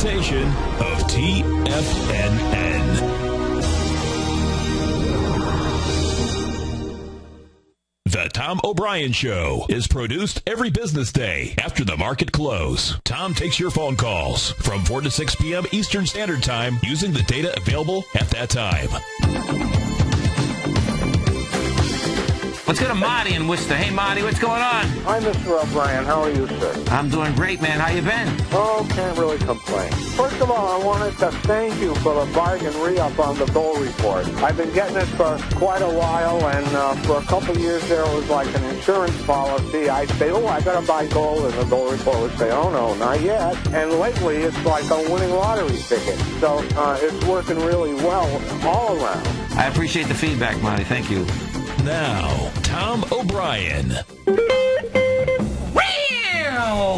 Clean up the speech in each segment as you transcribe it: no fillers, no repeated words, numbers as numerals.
presentation of TFNN. The Tom O'Brien Show is produced every business day after the market close. Tom takes your phone calls from 4 to 6 p.m. Eastern Standard Time using the data available at that time. Let's go to Marty in Worcester. Hey, Marty, what's going on? Hi, Mr. O'Brien. How are you, sir? I'm doing great, man. How you been? Oh, can't really complain. First of all, I wanted to thank you for the bargain re-up on the Gold Report. I've been getting it for quite a while, and for a couple of years there, it was like an insurance policy. I'd say, oh, I got to buy gold, and the Gold Report would say, oh, no, not yet. And lately, it's like a winning lottery ticket. So it's working really well all around. I appreciate the feedback, Marty. Thank you. Now, Tom O'Brien.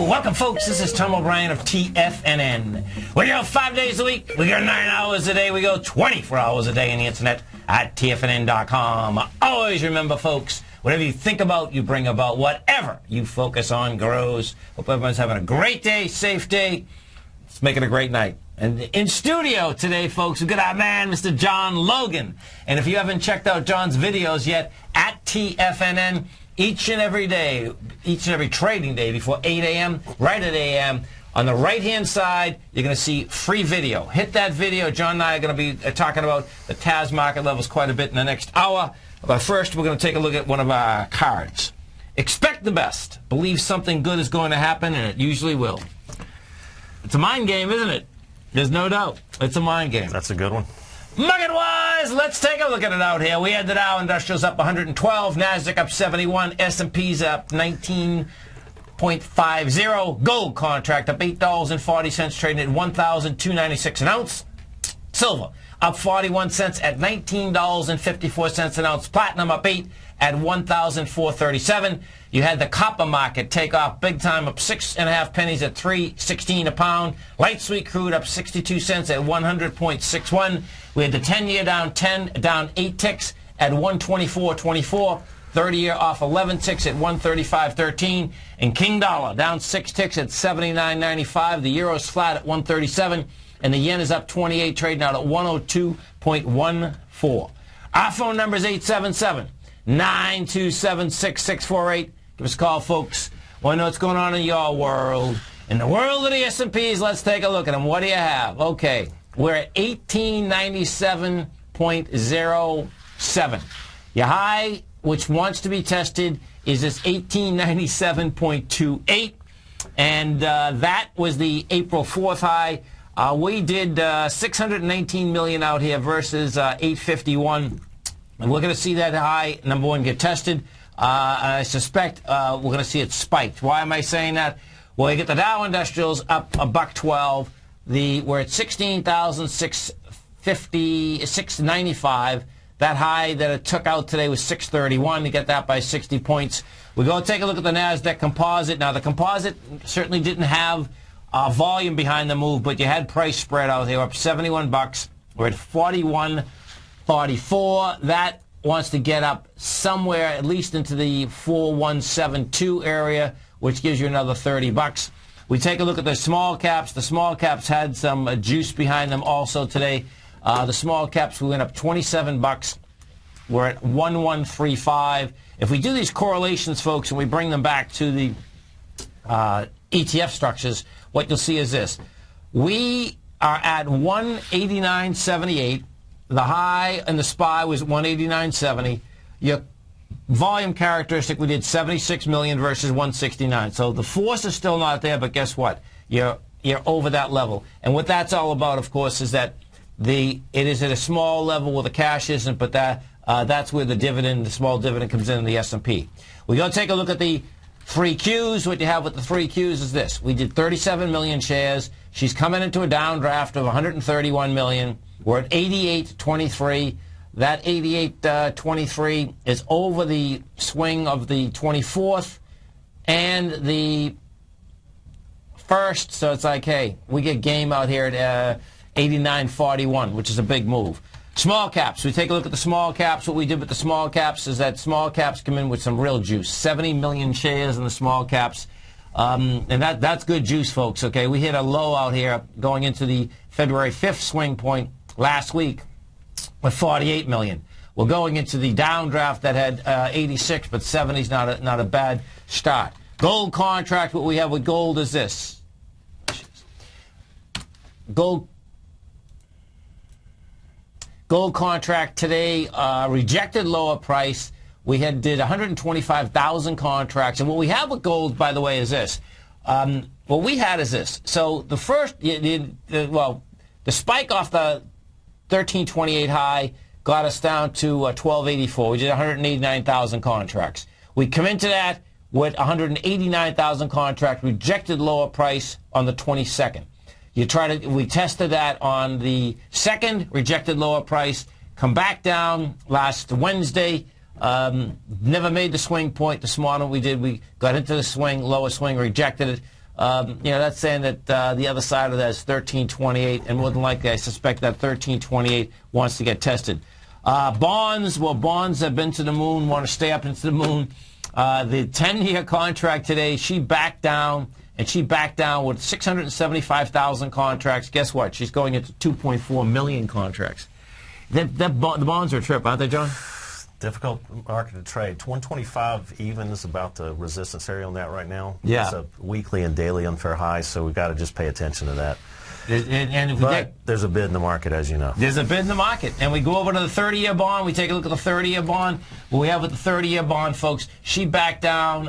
Welcome, folks. This is Tom O'Brien of TFNN. We go 5 days a week. We go 9 hours a day. We go 24 hours a day on the internet at TFNN.com. Always remember, folks, whatever you think about, you bring about. Whatever you focus on grows. Hope everyone's having a great day, safe day. Let's make it a great night. And in studio today, folks, we've got our man, Mr. John Logan. And if you haven't checked out John's videos yet, at TFNN, each and every day, each and every trading day before 8 a.m., right at 8 a.m., on the right-hand side, you're going to see free video. Hit that video. John and I are going to be talking about the TAS market levels quite a bit in the next hour. But first, we're going to take a look at one of our cards. Expect the best. Believe something good is going to happen, and it usually will. It's a mind game, isn't it? There's no doubt. It's a mind game. That's a good one. Market-wise, let's take a look at it out here. We had the Dow Industrials up 112, NASDAQ up 71, S&P's up 19.50. Gold contract up $8.40, trading at $1,296 an ounce. Silver up 41 cents at $19.54 an ounce. Platinum up 8 at $1,437. You had the copper market take off big time, up 6.5 pennies at $3.16 a pound. Light sweet crude up 62 cents at 100.61. We had the 10-year down 8 ticks at 124.24. 30-year off 11 ticks at 135.13. And King Dollar down 6 ticks at 79.95. The euro's flat at 137. And the yen is up 28, trading out at 102.14. Our phone number is 877-927-6648. Give us a call, folks. Want to know what's going on in your world. In the world of the S&Ps, let's take a look at them. What do you have? Okay, we're at 1897.07. Your high, which wants to be tested, is this 1897.28. And that was the April 4th high. We did 619 million out here versus 851. And we're going to see that high, number one, get tested. I suspect we're going to see it spiked. Why am I saying that? Well, you get the Dow Industrials up $1.12. We're at 16,695. That high that it took out today was 631. You get that by 60 points. We go take a look at the NASDAQ Composite. Now, the Composite certainly didn't have volume behind the move, but you had price spread out here, up 71 bucks. We're at 41.44. That wants to get up somewhere at least into the 4172 area, which gives you another 30 bucks. We take a look at the small caps. The small caps had some juice behind them also today. The small caps, we went up 27 bucks. We're at 1135. If we do these correlations, folks, and we bring them back to the ETF structures, what you'll see is this. We are at 189.78. The high and the SPY was 189.70. Your volume characteristic, we did 76 million versus 169. So the force is still not there, but guess what? You're over that level. And what that's all about, of course, is that it is at a small level where the cash isn't, but that's where the small dividend comes in the S&P. We go take a look at the 3Qs. What you have with the 3Qs is this. We did 37 million shares. She's coming into a downdraft of 131 million. We're at 88.23. That 88.23 is over the swing of the 24th and the 1st. So it's like, hey, we get game out here at 89.41, which is a big move. Small caps. We take a look at the small caps. What we did with the small caps is that small caps come in with some real juice. 70 million shares in the small caps. And that's good juice, folks, okay? We hit a low out here going into the February 5th swing point last week with 48 million. We're going into the downdraft that had 86, but 70 is not a bad start. Gold contract, what we have with gold is this. Gold contract today, rejected lower price. We did 125,000 contracts. And what we have with gold, by the way, is this. What we had is this. So the first, the spike off the 1328 high got us down to 1284. We did 189,000 contracts. We come into that with 189,000 contract, rejected lower price on the 22nd. We tested that on the 2nd, rejected lower price, come back down last Wednesday, never made the swing point. This morning we did. We got into the swing, lower swing, rejected it. That's saying that the other side of that is 1328, and more than likely I suspect that 1328 wants to get tested. Bonds, well, bonds have been to the moon, want to stay up into the moon. The 10-year contract today, she backed down, and she backed down with 675,000 contracts. Guess what? She's going into 2.4 million contracts. The bonds are a trip, aren't they, John? Difficult market to trade. 125 even is about the resistance area on that right now. Yeah. It's a weekly and daily unfair high, so we've got to just pay attention to that. And there's a bid in the market, as you know. There's a bid in the market. And we go over to the 30-year bond. We take a look at the 30-year bond. What we have with the 30-year bond, folks, she backed down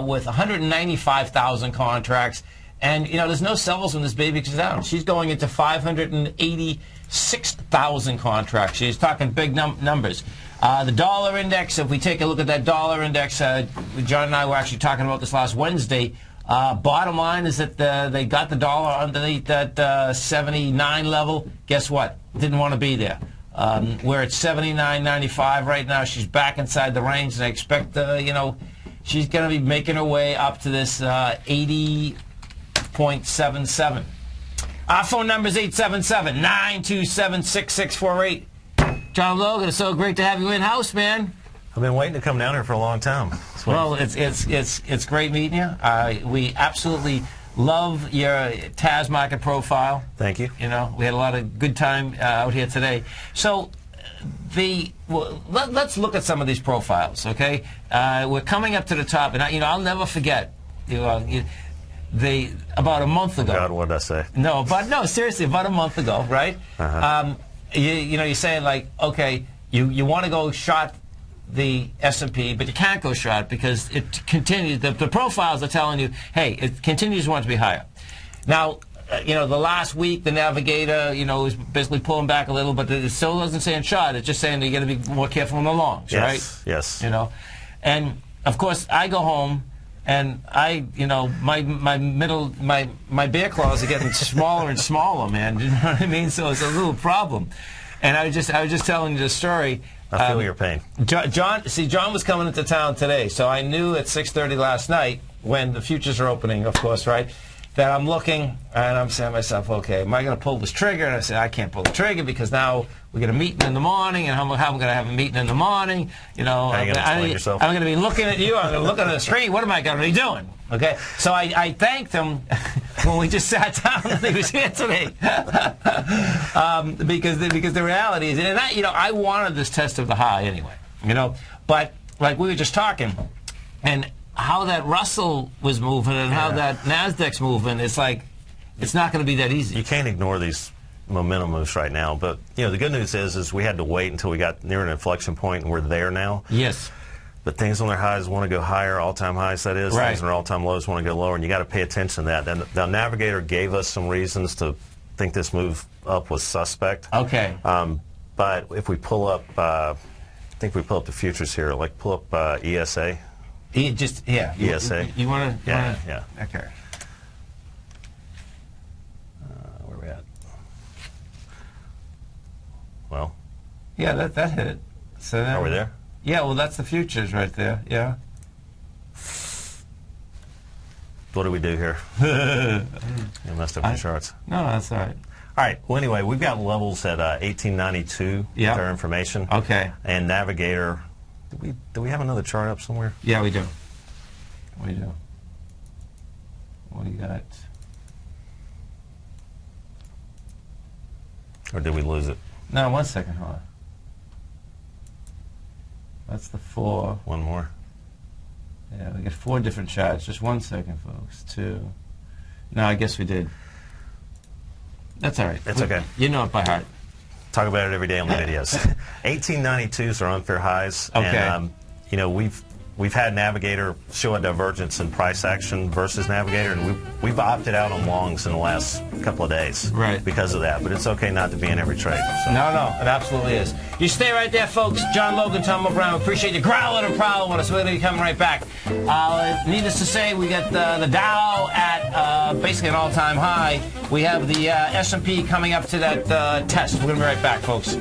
with 195,000 contracts. And, there's no sells when this baby comes down. She's going into 586,000 contracts. She's talking big numbers. The dollar index, if we take a look at that dollar index, John and I were actually talking about this last Wednesday. Bottom line is that they got the dollar underneath that 79 level. Guess what? Didn't want to be there. We're at 79.95 right now. She's back inside the range, and I expect, she's going to be making her way up to this 80.77. Our phone number is 877-927-6648. John Logan, it's so great to have you in-house, man. I've been waiting to come down here for a long time. Well, it's great meeting you. We absolutely love your TAS market profile. Thank you. We had a lot of good time out here today. So let's look at some of these profiles, okay? We're coming up to the top, and I'll never forget. About a month ago. God, what did I say? No, seriously, about a month ago, right? Uh-huh. You're saying, like, okay, you want to go short the S&P, but you can't go short because it continues. The profiles are telling you, hey, it continues to want to be higher. Now, the last week, the Navigator, is basically pulling back a little, but it still doesn't say in short. It's just saying that you got to be more careful on the longs, right? Yes. And of course, I go home. And my bear claws are getting smaller and smaller, man. You know what I mean? So it's a little problem. And I was just telling you the story. I feel your pain. John was coming into town today, so I knew at 6:30 last night, when the futures are opening, of course, right, that I'm looking and I'm saying to myself, okay, am I going to pull this trigger? And I said, I can't pull the trigger because now we get a meeting in the morning, and how am I going to have a meeting in the morning? I'm going to be looking at you. I'm going to look at the screen. What am I going to be doing? Okay, so I thanked him when we just sat down and he was here today, because the reality is, and I wanted this test of the high anyway, but like we were just talking, and how that Russell was moving and how that Nasdaq's moving, it's like it's not going to be that easy. You can't ignore these momentum moves right now, but the good news is we had to wait until we got near an inflection point, and we're there now. Yes. But things on their highs want to go higher, all-time highs, that is. Right. Things on their all-time lows want to go lower, and you got to pay attention to that. And the Navigator gave us some reasons to think this move up was suspect. Okay. But if we pull up, I think we pull up the futures here, like pull up ESA. ESA. You want to? Yeah. Okay. Where are we at? Well. Yeah, that hit it. So are we there? Yeah, well, that's the futures right there. Yeah. What do we do here? You messed up the charts. No, that's all right. All right. Well, anyway, we've got levels at 1892 with our information. Okay. And Navigator. Do we have another chart up somewhere? Yeah, we do. We do. What do you got? Or did we lose it? No, 1 second, hold on. That's the 4. One more. Yeah, we got 4 different charts. Just 1 second, folks. 2. No, I guess we did. That's all right. It's okay. You know it by heart. Talk about it every day on the videos. 1892s are unfair highs. Okay. And, we've had Navigator show a divergence in price action versus Navigator, and we've opted out on longs in the last couple of days. Right. Because of that. But it's okay not to be in every trade. So. No, it absolutely is. You stay right there, folks. John Logan, Tom O'Brien, appreciate you growling and prowling with us. We're going to be coming right back. Needless to say, we got the Dow at basically an all-time high. We have the S&P coming up to that test. We're going to be right back, folks.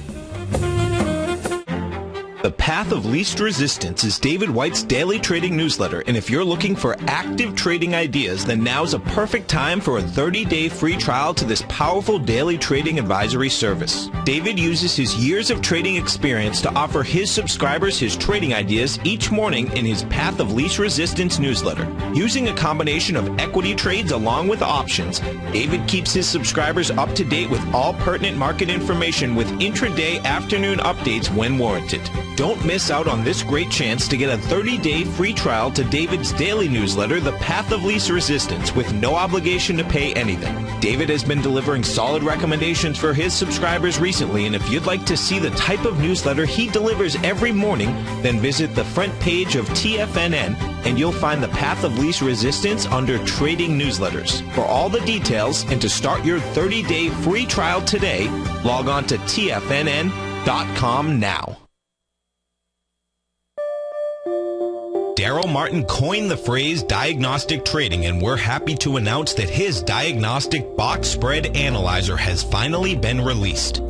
The Path of Least Resistance is David White's daily trading newsletter, and if you're looking for active trading ideas, then now's a perfect time for a 30-day free trial to this powerful daily trading advisory service. David uses his years of trading experience to offer his subscribers his trading ideas each morning in his Path of Least Resistance newsletter. Using a combination of equity trades along with options, David keeps his subscribers up to date with all pertinent market information with intraday afternoon updates when warranted. Don't miss out on this great chance to get a 30-day free trial to David's daily newsletter, The Path of Least Resistance, with no obligation to pay anything. David has been delivering solid recommendations for his subscribers recently, and if you'd like to see the type of newsletter he delivers every morning, then visit the front page of TFNN, and you'll find The Path of Least Resistance under Trading Newsletters. For all the details and to start your 30-day free trial today, log on to TFNN.com now. Daryl Martin coined the phrase diagnostic trading, and we're happy to announce that his diagnostic box spread analyzer has finally been released.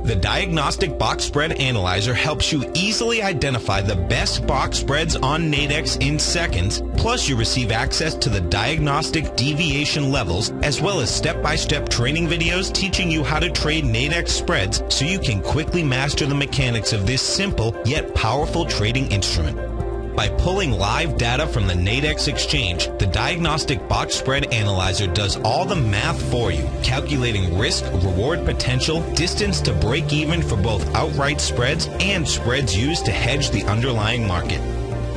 The Diagnostic Box Spread Analyzer helps you easily identify the best box spreads on Nadex in seconds, plus you receive access to the diagnostic deviation levels, as well as step-by-step training videos teaching you how to trade Nadex spreads so you can quickly master the mechanics of this simple yet powerful trading instrument. By pulling live data from the Nadex exchange, the Diagnostic Box Spread Analyzer does all the math for you, calculating risk, reward potential, distance to break even for both outright spreads and spreads used to hedge the underlying market.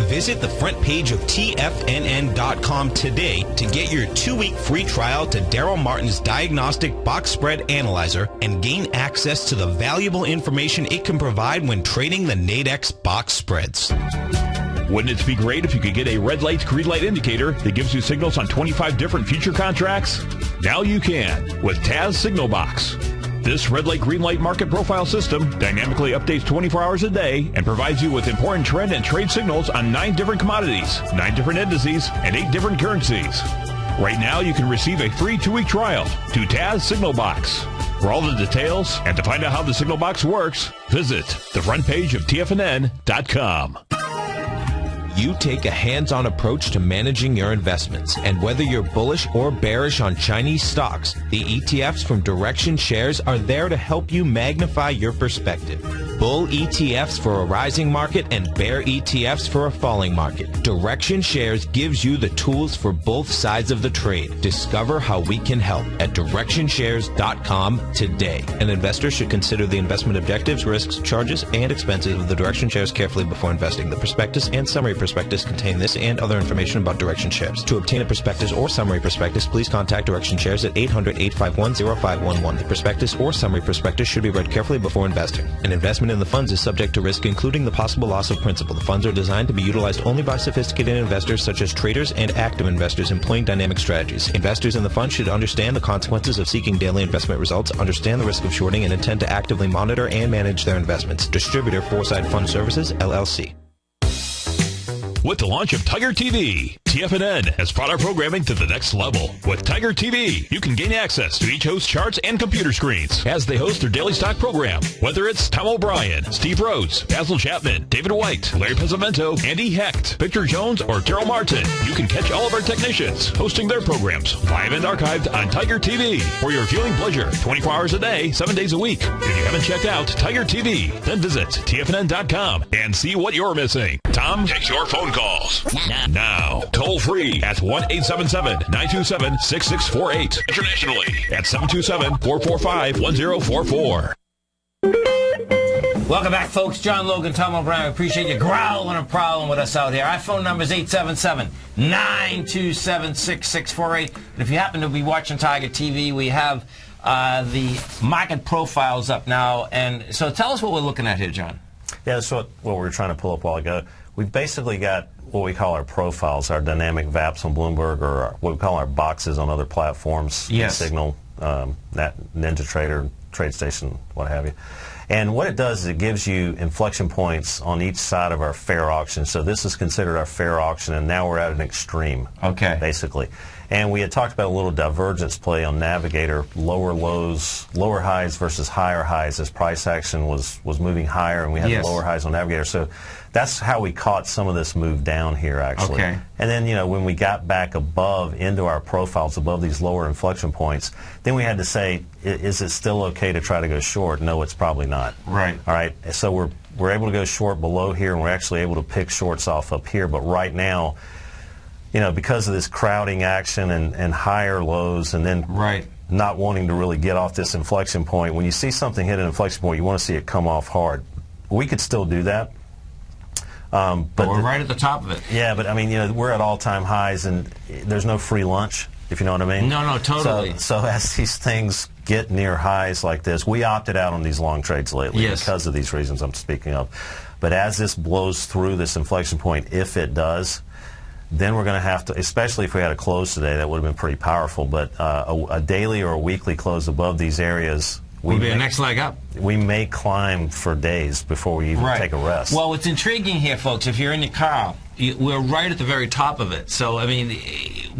Visit the front page of TFNN.com today to get your 2-week free trial to Daryl Martin's Diagnostic Box Spread Analyzer and gain access to the valuable information it can provide when trading the Nadex box spreads. Wouldn't it be great if you could get a red light, green light indicator that gives you signals on 25 different future contracts? Now you can with Taz Signal Box. This red light, green light market profile system dynamically updates 24 hours a day and provides you with important trend and trade signals on 9 different commodities, 9 different indices, and 8 different currencies. Right now you can receive a free 2-week trial to Taz Signal Box. For all the details and to find out how the Signal Box works, visit the front page of TFNN.com. You take a hands-on approach to managing your investments, and whether you're bullish or bearish on Chinese stocks, the ETFs from Direction Shares are there to help you magnify your perspective. Bull ETFs for a rising market and bear ETFs for a falling market. Direction Shares gives you the tools for both sides of the trade. Discover how we can help at DirectionShares.com today. An investor should consider the investment objectives, risks, charges, and expenses of the Direction Shares carefully before investing. The prospectus and summary prospectus contain this and other information about Direction Shares. To obtain a prospectus or summary prospectus, please contact Direction Shares at 800-851-0511. The prospectus or summary prospectus should be read carefully before investing. An investment in the funds is subject to risk, including the possible loss of principal. The funds are designed to be utilized only by sophisticated investors such as traders and active investors employing dynamic strategies. Investors in the fund should understand the consequences of seeking daily investment results, understand the risk of shorting, and intend to actively monitor and manage their investments. Distributor Foresight Fund Services, LLC. With the launch of Tiger TV, TFNN has brought our programming to the next level. With Tiger TV, you can gain access to each host's charts and computer screens as they host their daily stock program. Whether it's Tom O'Brien, Steve Rhodes, Basil Chapman, David White, Larry Pesavento, Andy Hecht, Victor Jones, or Daryl Martin, you can catch all of our technicians hosting their programs live and archived on Tiger TV for your viewing pleasure 24 hours a day, 7 days a week. If you haven't checked out Tiger TV, then visit TFNN.com and see what you're missing. Tom takes your phone calls. Now, Toll free at 1-877-927-6648. Internationally at 727-445-1044. Welcome back, folks. John Logan, Tom O'Brien. We appreciate you growling a problem with us out here. Our phone number is 877-927-6648. And if you happen to be watching Tiger TV, we have the market profiles up now. And so tell us what we're looking at here, John. Yeah, that's what we were trying to pull up a while ago. We've basically got what we call our profiles, our dynamic VAPs on Bloomberg, or what we call our boxes on other platforms, yes. Signal, Ninja Trader, TradeStation, what have you. And what it does is it gives you inflection points on each side of our fair auction. So this is considered our fair auction, and now we're at an extreme, basically. And we had talked about a little divergence play on Navigator, lower lows, lower highs versus higher highs as price action was moving higher, and we had the lower highs on Navigator. So that's how we caught some of this move down here, actually. Okay. And then, when we got back above into our profiles, above these lower inflection points, then we had to say, is it still okay to try to go short? No, it's probably not. Right. All right. So we're able to go short below here, and we're actually able to pick shorts off up here. But right now, because of this crowding action and higher lows, and then not wanting to really get off this inflection point, when you see something hit an inflection point, you want to see it come off hard. We could still do that. But we're right at the top of it. Yeah, but I mean, we're at all-time highs, and there's no free lunch, if you know what I mean. No, totally. So as these things get near highs like this, we opted out on these long trades lately because of these reasons I'm speaking of. But as this blows through this inflection point, if it does, then we're going to have to, especially if we had a close today, that would have been pretty powerful. But a daily or a weekly close above these areas will be a next leg up. We may climb for days before we even take a rest. Well, what's intriguing here, folks, if you're in your car, we're right at the very top of it. So, I mean,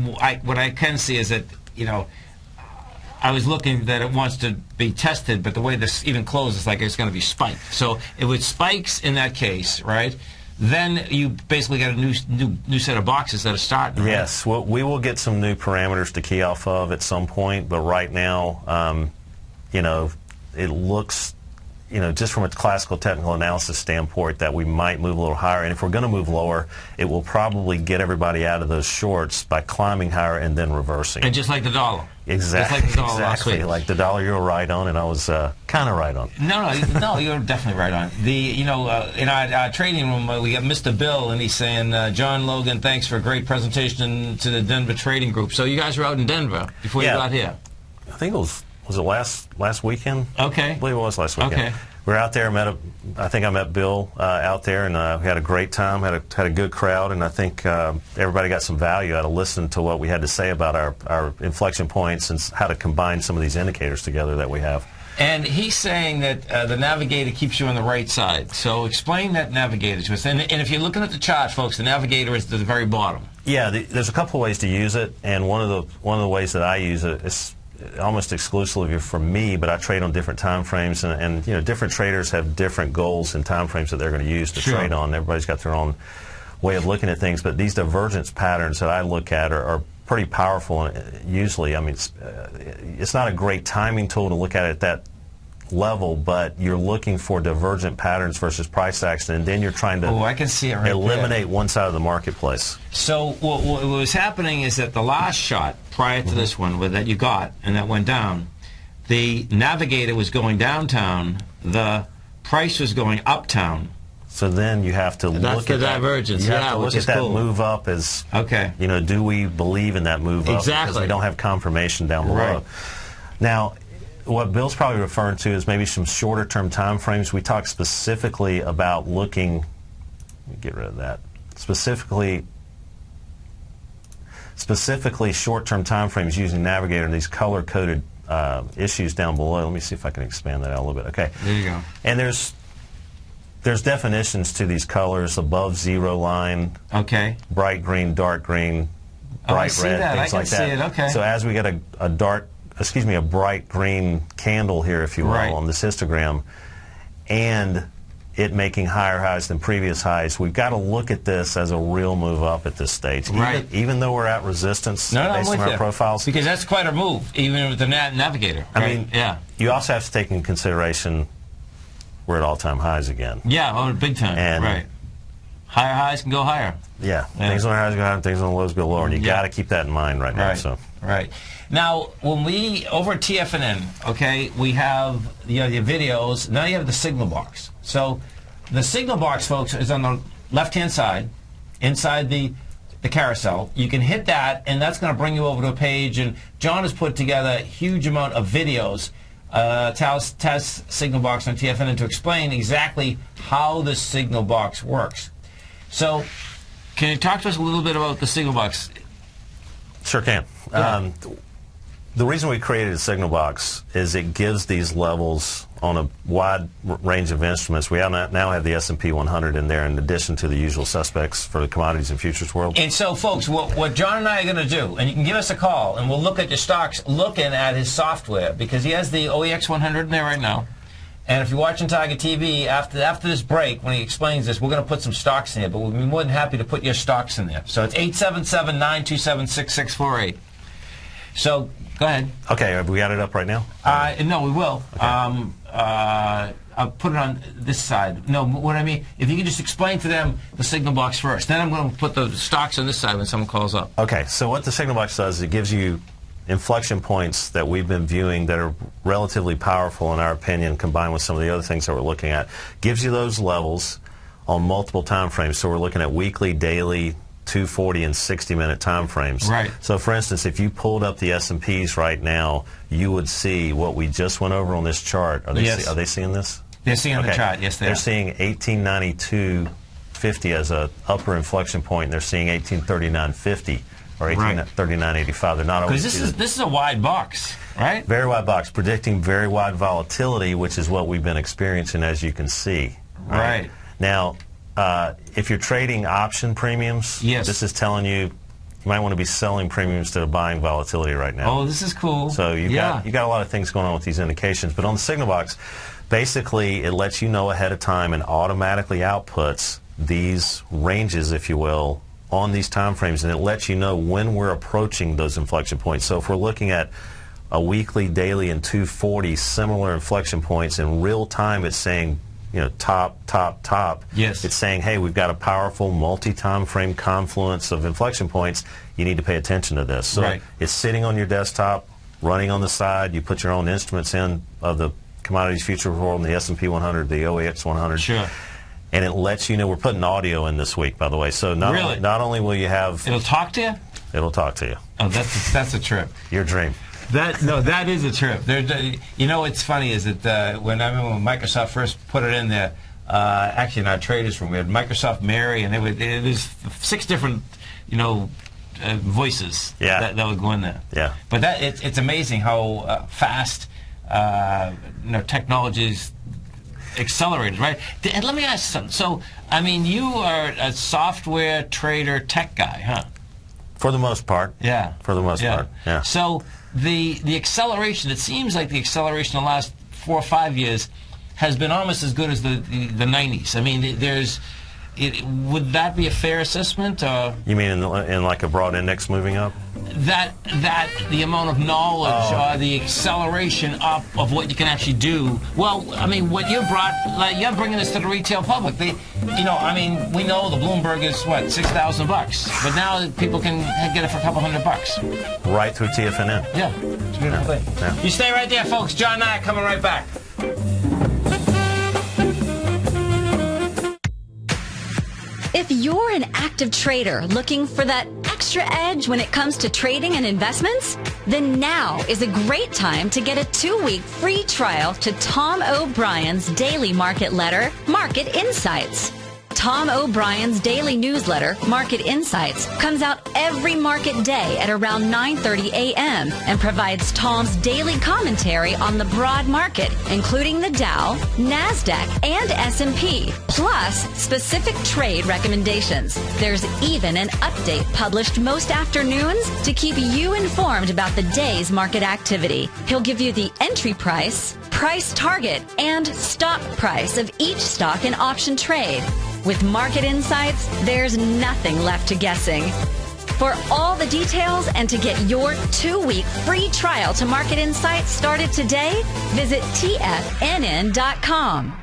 what I can see is that, I was looking that it wants to be tested, but the way this even closes, like it's going to be spiked. So if it spikes in that case, right, then you basically get a new set of boxes that are starting. Right? Yes, well, we will get some new parameters to key off of at some point, but right now, it looks, just from a classical technical analysis standpoint, that we might move a little higher. And if we're going to move lower, it will probably get everybody out of those shorts by climbing higher and then reversing. And just like the dollar. Exactly. Just like the dollar last week. Like the dollar, you're right on, and I was kind of right on. No, you're definitely right on. In our trading room, we got Mr. Bill, and he's saying, John Logan, thanks for a great presentation to the Denver Trading Group. So you guys were out in Denver before you got here. I think it was it last weekend? Okay. I believe it was last weekend. Okay. We were out there. I think I met Bill out there, and we had a great time. Had a good crowd, and I think everybody got some value out of listening to what we had to say about our inflection points and how to combine some of these indicators together that we have. And he's saying that the Navigator keeps you on the right side. So explain that Navigator to us. And if you're looking at the chart, folks, the Navigator is at the very bottom. Yeah, there's a couple of ways to use it, and one of the ways that I use it is almost exclusively for me, but I trade on different time frames, and different traders have different goals and time frames that they're going to use to trade on. Everybody's got their own way of looking at things, but these divergence patterns that I look at are pretty powerful. Usually, I mean, it's not a great timing tool to look at it at that level, but you're looking for divergent patterns versus price action, and then you're trying to I can see it right eliminate one side of the marketplace. So what was happening is that the last shot prior to this one that you got and that went down, the Navigator was going downtown, the price was going uptown. So then you have to look at that divergence. You have to look at that move up as do we believe in that move up? Because we don't have confirmation down below. Right. Now, what Bill's probably referring to is maybe some shorter term time frames. We talked specifically about looking, let me get rid of that, specifically short term time frames using Navigator and these color coded issues down below. Let me see if I can expand that out a little bit. Okay. There you go. And there's definitions to these colors: above zero line, bright green, dark green, bright red, things like that. See it. Okay. So as we get a bright green candle here, if you will, on this histogram, and it making higher highs than previous highs, we've got to look at this as a real move up at this stage. Even though we're at resistance based on our profiles. Because that's quite a move, even with the Navigator. I mean, you also have to take into consideration we're at all-time highs again. Yeah, big time. And Higher highs can go higher. Yeah. Things on the highs go higher, things on the lows go lower, and you got to keep that in mind right now. So. Right. Now, when we, over at TFNN, okay, we have your videos. Now you have the signal box. So the signal box, folks, is on the left-hand side, inside the carousel. You can hit that, and that's going to bring you over to a page. And John has put together a huge amount of videos, Taz signal box on TFNN, to explain exactly how the signal box works. So can you talk to us a little bit about the signal box? Sure can. Yeah. The reason we created a signal box is it gives these levels on a wide range of instruments. We now have the S&P 100 in there in addition to the usual suspects for the commodities and futures world. And so, folks, what John and I are going to do, and you can give us a call, and we'll look at your stocks looking at his software, because he has the OEX 100 in there right now. And if you're watching Tiger TV, after this break, when he explains this, we're going to put some stocks in there, but we'll be more than happy to put your stocks in there. So it's 877-927-6648. So, go ahead. Okay, have we got it up right now? No, we will. Okay. I'll put it on this side. No, what I mean, if you can just explain to them the signal box first. Then I'm going to put the stocks on this side when someone calls up. Okay, so what the signal box does is it gives you inflection points that we've been viewing that are relatively powerful in our opinion, combined with some of the other things that we're looking at. Gives you those levels on multiple time frames. So we're looking at weekly, daily, 240 and 60-minute time frames. Right. So, for instance, if you pulled up the S&Ps right now, you would see what we just went over on this chart. Are they, are they seeing this? They're seeing the chart. Yes, they are. They're seeing 1892.50 as a upper inflection point, and they're seeing 1839.50 or 1839.85. They're not always. Because this is a wide box, right? Very wide box, predicting very wide volatility, which is what we've been experiencing, as you can see. Right. Now, if you're trading option premiums, this is telling you might want to be selling premiums instead of buying volatility right now. Oh, this is cool. So you got a lot of things going on with these indications. But on the signal box, basically it lets you know ahead of time and automatically outputs these ranges, if you will, on these time frames, and it lets you know when we're approaching those inflection points. So if we're looking at a weekly, daily, and 240 similar inflection points in real time, it's saying, you know, top. Yes. It's saying, hey, we've got a powerful multi-time frame confluence of inflection points. You need to pay attention to this. So it's sitting on your desktop, running on the side. You put your own instruments in of the commodities future world and the S&P 100, the OEX 100. Sure. And it lets you know, we're putting audio in this week, by the way. So not only will you have... It'll talk to you? It'll talk to you. Oh, that's a trip. Your dream. That is a trip. You know what's funny is that when Microsoft first put it in there, actually in our traders room, we had Microsoft Mary, and there's 6 different, voices that would go in there. Yeah. But it's amazing how fast technology's accelerated, right? And let me ask something. So, I mean, you are a software trader tech guy, huh? For the most part. Yeah. For the most part, yeah. So the acceleration, it seems like the acceleration in the last 4 or 5 years has been almost as good as the 90s. I mean, would that be a fair assessment? You mean in like a broad index moving up? That the amount of knowledge, the acceleration up of what you can actually do. Well, I mean, what you brought, like you're bringing this to the retail public. We know the Bloomberg is what, $6,000, but now people can get it for a couple $100. Right through TFNN. Yeah, it's a beautiful thing. Yeah. You stay right there, folks. John and I are coming right back. If you're an active trader looking for that extra edge when it comes to trading and investments, then now is a great time to get a 2-week free trial to Tom O'Brien's daily market letter, Market Insights. Tom O'Brien's daily newsletter, Market Insights, comes out every market day at around 9:30 a.m. and provides Tom's daily commentary on the broad market, including the Dow, NASDAQ, and S&P, plus specific trade recommendations. There's even an update published most afternoons to keep you informed about the day's market activity. He'll give you the entry price, price target, and stop price of each stock and option trade. With Market Insights, there's nothing left to guessing. For all the details and to get your 2-week free trial to Market Insights started today, visit TFNN.com.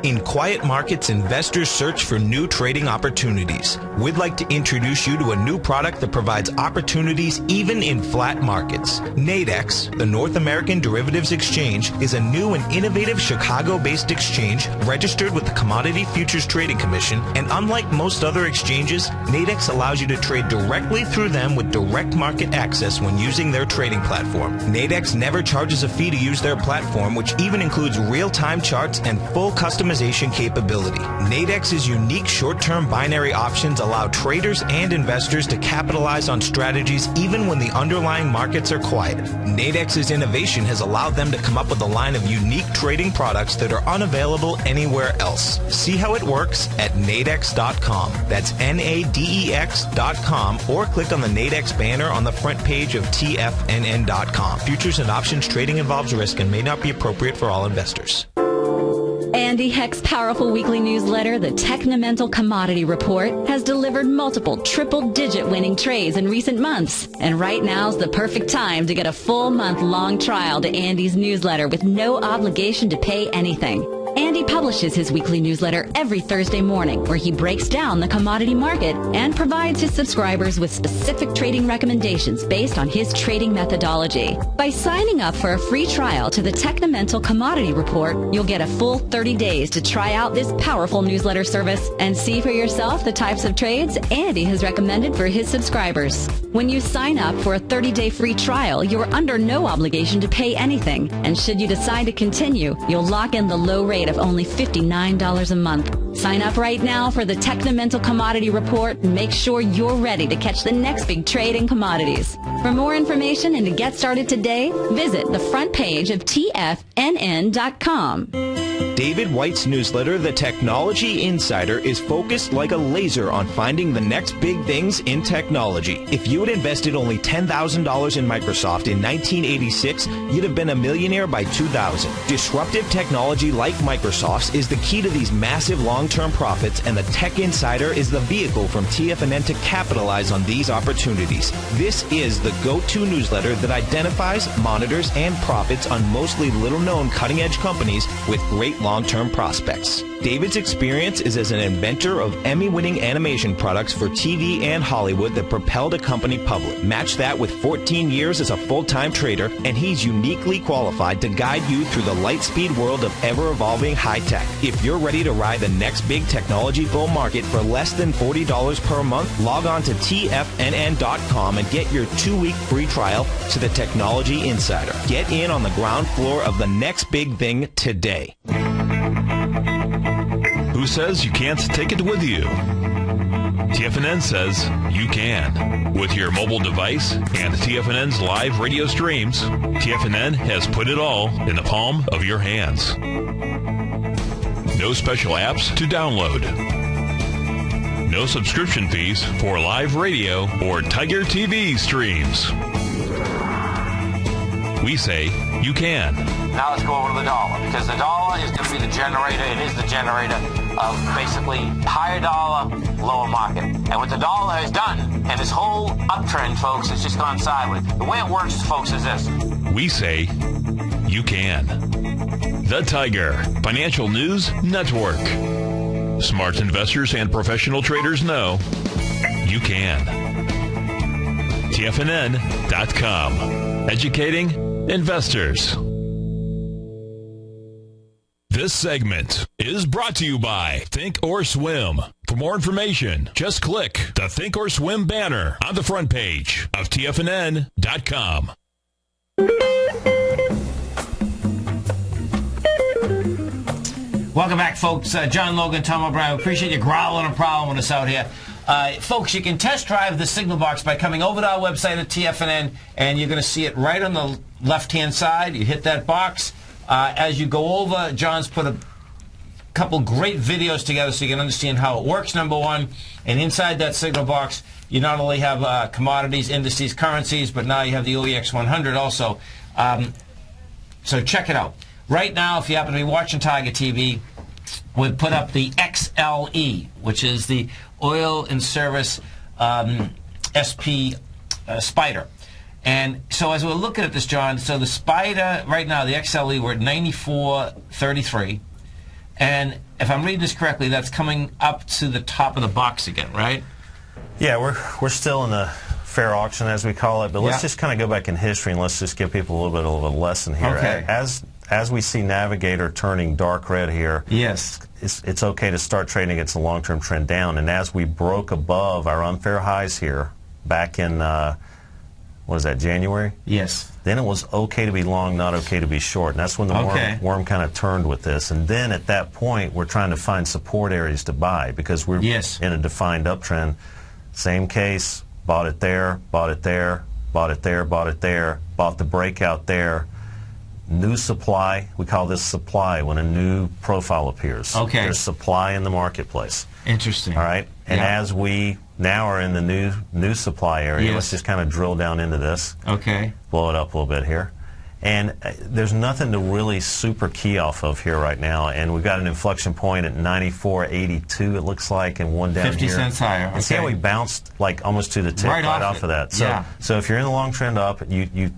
In quiet markets, investors search for new trading opportunities. We'd like to introduce you to a new product that provides opportunities even in flat markets. Nadex, the North American Derivatives Exchange, is a new and innovative Chicago-based exchange registered with the Commodity Futures Trading Commission, and unlike most other exchanges, Nadex allows you to trade directly through them with direct market access when using their trading platform. Nadex never charges a fee to use their platform, which even includes real-time charts and full customization capability. Nadex's unique short-term binary options allow traders and investors to capitalize on strategies even when the underlying markets are quiet. Nadex's innovation has allowed them to come up with a line of unique trading products that are unavailable anywhere else. See how it works at nadex.com. That's NADEX.com, or click on the Nadex banner on the front page of TFNN.com. Futures and options trading involves risk and may not be appropriate for all investors. Andy Heck's powerful weekly newsletter, the Technomental Commodity Report, has delivered multiple triple-digit winning trades in recent months. And right now's the perfect time to get a full month-long trial to Andy's newsletter with no obligation to pay anything. Andy publishes his weekly newsletter every Thursday morning, where he breaks down the commodity market and provides his subscribers with specific trading recommendations based on his trading methodology. By signing up for a free trial to the Technomental Commodity Report, you'll get a full 30 days to try out this powerful newsletter service and see for yourself the types of trades Andy has recommended for his subscribers. When you sign up for a 30-day free trial, you're under no obligation to pay anything. And should you decide to continue, you'll lock in the low rate of only $59 a month. Sign up right now for the Technomental Commodity Report and make sure you're ready to catch the next big trade in commodities. For more information and to get started today, visit the front page of TFNN.com. David White's newsletter, The Technology Insider, is focused like a laser on finding the next big things in technology. If you had invested only $10,000 in Microsoft in 1986, you'd have been a millionaire by 2000. Disruptive technology like Microsoft's is the key to these massive long-term profits, and the Tech Insider is the vehicle from TFNN to capitalize on these opportunities. This is the go-to newsletter that identifies, monitors, and profits on mostly little-known cutting-edge companies with great long-term prospects. David's experience is as an inventor of Emmy-winning animation products for TV and Hollywood that propelled a company public. Match that with 14 years as a full-time trader, and he's uniquely qualified to guide you through the light-speed world of ever-evolving high-tech. If you're ready to ride the next big technology bull market for less than $40 per month, log on to TFNN.com and get your 2-week free trial to the Technology Insider. Get in on the ground floor of the next big thing today. Who says you can't take it with you? TFNN says you can. With your mobile device and TFNN's live radio streams, TFNN has put it all in the palm of your hands. No special apps to download. No subscription fees for live radio or Tiger TV streams. We say you can. Now let's go over to the dollar, because the dollar is going to be the generator. It is the generator of basically higher dollar, lower market. And what the dollar has done, and this whole uptrend, folks, has just gone sideways. The way it works, folks, is this. We say you can. The Tiger Financial News Network. Smart investors and professional traders know you can. TFNN.com. Educating investors. This segment is brought to you by Think or Swim. For more information, just click the Think or Swim banner on the front page of TFNN.com. Welcome back, folks. John Logan, Tom O'Brien. Appreciate you growling and prowling with us out here. Folks, you can test drive the signal box by coming over to our website at TFNN, and you're going to see it right on the left-hand side. You hit that box. As you go over, John's put a couple great videos together so you can understand how it works, number one. And inside that signal box, you not only have commodities, indices, currencies, but now you have the OEX 100 also. So check it out. Right now, if you happen to be watching Tiger TV, we've put up the XLE, which is the Oil and Service SP Spider. And so as we're looking at this, John, so the Spider, right now, the XLE, we're at 94.33. And if I'm reading this correctly, that's coming up to the top of the box again, right? Yeah, we're still in the fair auction, as we call it, but let's just kind of go back in history and let's just give people a little bit of a lesson here. Okay. As we see Navigator turning dark red here, yes, it's okay to start trading against a long-term trend down. And as we broke above our unfair highs here back in, what is that, January? Yes. Then it was okay to be long, not okay to be short. And that's when the worm kind of turned with this. And then at that point, we're trying to find support areas to buy because we're in a defined uptrend. Same case, bought it there, bought it there, bought it there, bought it there, bought the breakout there. New supply, we call this supply when a new profile appears. Okay. There's supply in the marketplace. Interesting. All right? And as we now are in the new supply area, let's just kind of drill down into this. Okay. Blow it up a little bit here. And there's nothing to really super key off of here right now. And we've got an inflection point at 94.82, it looks like, and one down 50 here. 50 cents higher. And see how we bounced like almost to the tip right off of that. So, so if you're in the long trend up, you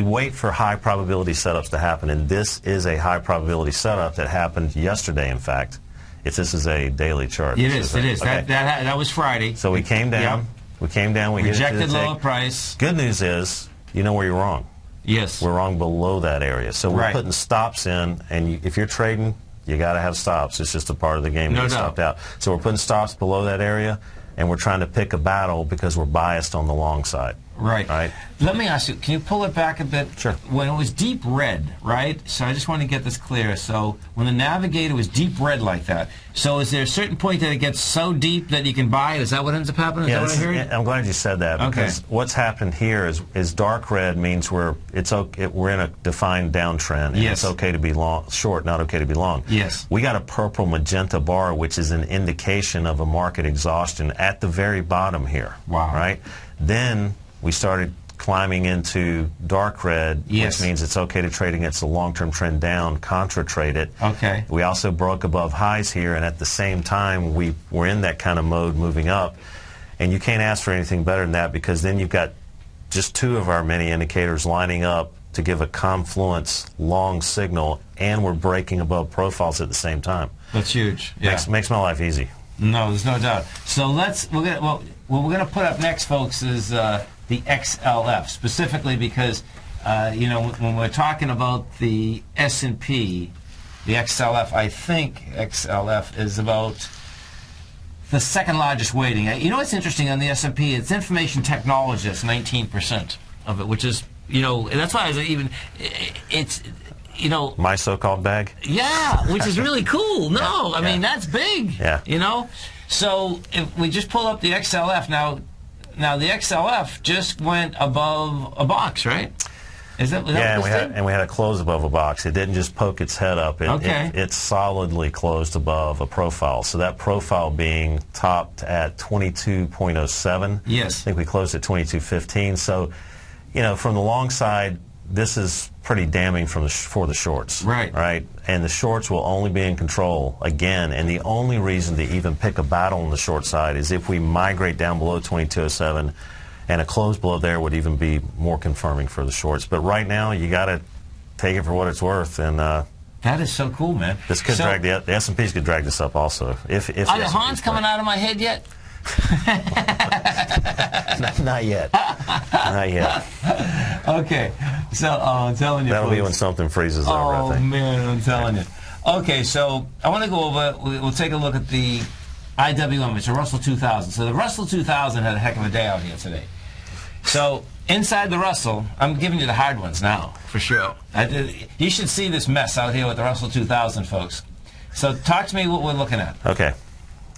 wait for high probability setups to happen. And this is a high probability setup that happened yesterday, in fact. If this is a daily chart. It is. Okay. That was Friday. So we came down. We came down. We rejected hit it to the lower price. Good news is, you know where you're wrong. Yes. We're wrong below that area. So we're putting stops in, and if you're trading, you got to have stops. It's just a part of the game to get stopped out. So we're putting stops below that area, and we're trying to pick a battle because we're biased on the long side. Right. Let me ask you, can you pull it back a bit? Sure. When it was deep red, right? So I just want to get this clear. So when the Navigator was deep red like that, so is there a certain point that it gets so deep that you can buy it? Is that what ends up happening? Is that what I heard? I'm glad you said that because what's happened here is dark red means we're in a defined downtrend. And it's okay to be short, not okay to be long. Yes. We got a purple magenta bar, which is an indication of a market exhaustion at the very bottom here. Wow. Right? Then we started climbing into dark red, which means it's okay to trade against a long-term trend down, contra-trade it. Okay. We also broke above highs here, and at the same time, we were in that kind of mode moving up. And you can't ask for anything better than that because then you've got just two of our many indicators lining up to give a confluence long signal, and we're breaking above profiles at the same time. That's huge. Makes my life easy. No, there's no doubt. So what we're gonna put up next, folks, is the XLF, specifically because when we're talking about the S&P, the XLF, I think XLF is about the second largest weighting. You know what's interesting on the S&P? It's information technology. That's 19% of it, which is that's why it's my so-called bag. Yeah, which is really cool. No, I mean that's big. Yeah. So if we just pull up the XLF now the XLF just went above a box, right? Is that and we had a close above a box. It didn't just poke its head up. It solidly closed above a profile. So that profile being topped at 22.07. Yes. I think we closed at 22.15. So, from the long side, this is pretty damning for the shorts. Right. And the shorts will only be in control again. And the only reason to even pick a battle on the short side is if we migrate down below 22.07, and a close below there would even be more confirming for the shorts. But right now, you got to take it for what it's worth. And that is so cool, man. This could drag the S&Ps could drag this up also. If are the horns coming out of my head yet? Not yet. Not yet. Okay, so I'm telling you. That'll be when something freezes over, I think. Oh, man, I'm telling you. Okay, so I want to go over, we'll take a look at the IWM. It's a Russell 2000. So the Russell 2000 had a heck of a day out here today. So inside the Russell, I'm giving you the hard ones now, for sure. You should see this mess out here with the Russell 2000, folks. So talk to me what we're looking at. Okay.